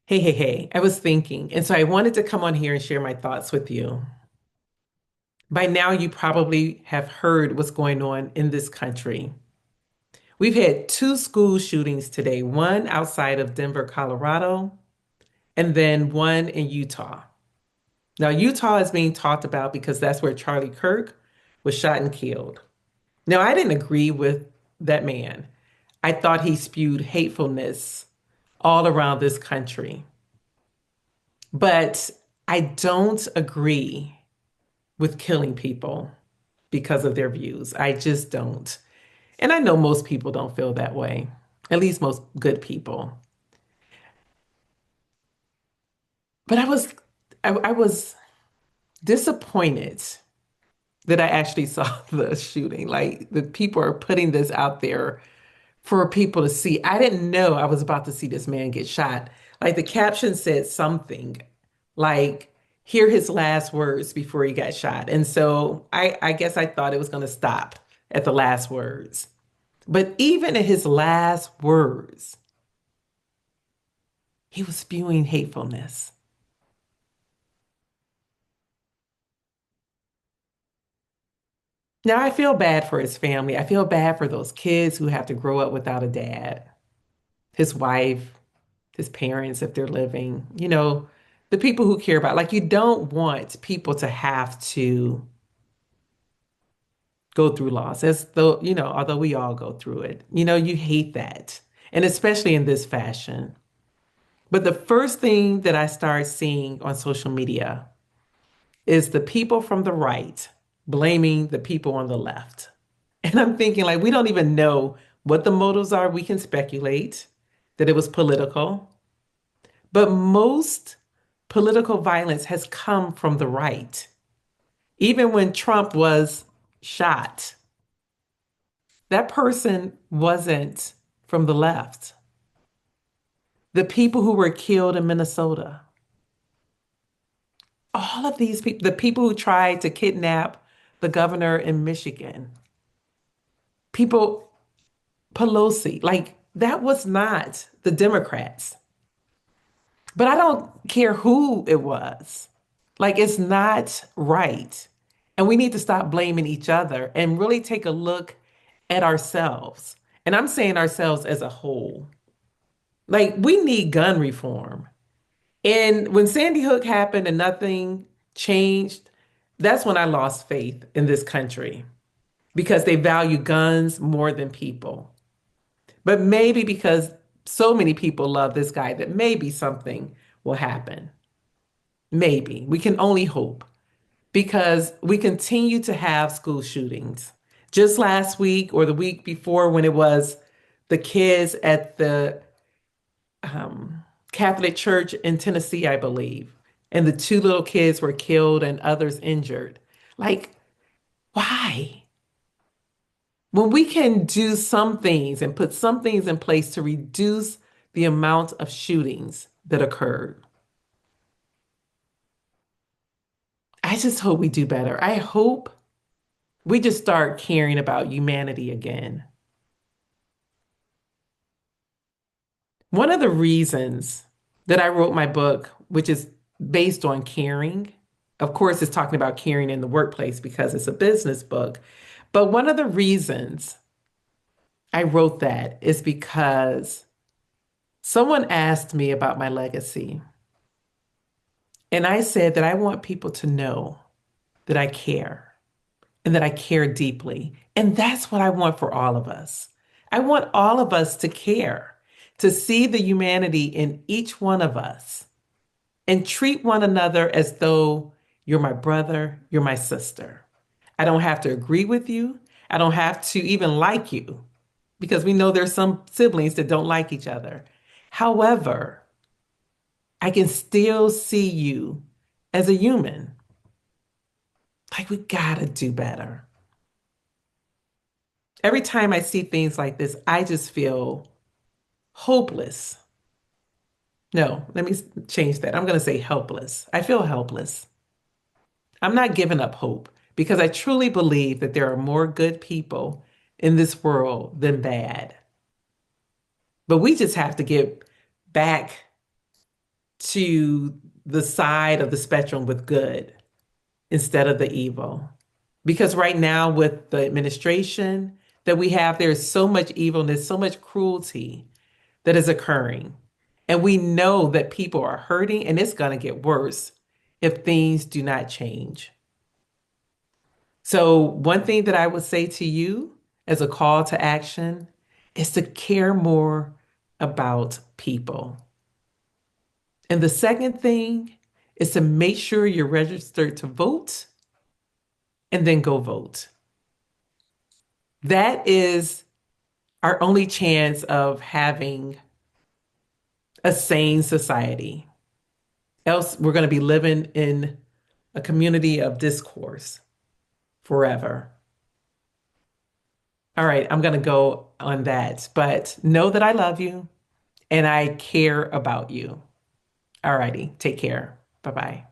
Hey. I was thinking, and so I wanted to come on here and share my thoughts with you. By now, you probably have heard what's going on in this country. We've had two school shootings today, one outside of Denver, Colorado, and then one in Utah. Now, Utah is being talked about because that's where Charlie Kirk was shot and killed. Now, I didn't agree with that man. I thought he spewed hatefulness all around this country. But I don't agree with killing people because of their views. I just don't. And I know most people don't feel that way, at least most good people. But I was disappointed that I actually saw the shooting. Like the people are putting this out there for people to see. I didn't know I was about to see this man get shot. Like the caption said something like, hear his last words before he got shot. And so I guess I thought it was going to stop at the last words. But even in his last words, he was spewing hatefulness. Now I feel bad for his family. I feel bad for those kids who have to grow up without a dad, his wife, his parents, if they're living, the people who care about, like, you don't want people to have to go through loss, as though, although we all go through it, you hate that. And especially in this fashion. But the first thing that I started seeing on social media is the people from the right blaming the people on the left. And I'm thinking, like, we don't even know what the motives are. We can speculate that it was political, but most political violence has come from the right. Even when Trump was shot, that person wasn't from the left. The people who were killed in Minnesota, all of these people, the people who tried to kidnap the governor in Michigan, people, Pelosi, like that was not the Democrats. But I don't care who it was. Like it's not right. And we need to stop blaming each other and really take a look at ourselves. And I'm saying ourselves as a whole. Like we need gun reform. And when Sandy Hook happened and nothing changed, that's when I lost faith in this country because they value guns more than people. But maybe because so many people love this guy that maybe something will happen. Maybe. We can only hope because we continue to have school shootings. Just last week or the week before, when it was the kids at the Catholic Church in Tennessee, I believe, and the two little kids were killed and others injured. Like, why? When we can do some things and put some things in place to reduce the amount of shootings that occurred, I just hope we do better. I hope we just start caring about humanity again. One of the reasons that I wrote my book, which is based on caring, of course, it's talking about caring in the workplace because it's a business book. But one of the reasons I wrote that is because someone asked me about my legacy. And I said that I want people to know that I care and that I care deeply. And that's what I want for all of us. I want all of us to care, to see the humanity in each one of us and treat one another as though you're my brother, you're my sister. I don't have to agree with you. I don't have to even like you because we know there's some siblings that don't like each other. However, I can still see you as a human. Like we gotta do better. Every time I see things like this, I just feel hopeless. No, let me change that. I'm going to say helpless. I feel helpless. I'm not giving up hope because I truly believe that there are more good people in this world than bad. But we just have to get back to the side of the spectrum with good instead of the evil. Because right now, with the administration that we have, there's so much evilness, so much cruelty that is occurring. And we know that people are hurting, and it's going to get worse if things do not change. So, one thing that I would say to you as a call to action is to care more about people. And the second thing is to make sure you're registered to vote and then go vote. That is our only chance of having a sane society. Else, we're going to be living in a community of discourse forever. All right, I'm going to go on that, but know that I love you and I care about you. All righty, take care. Bye bye.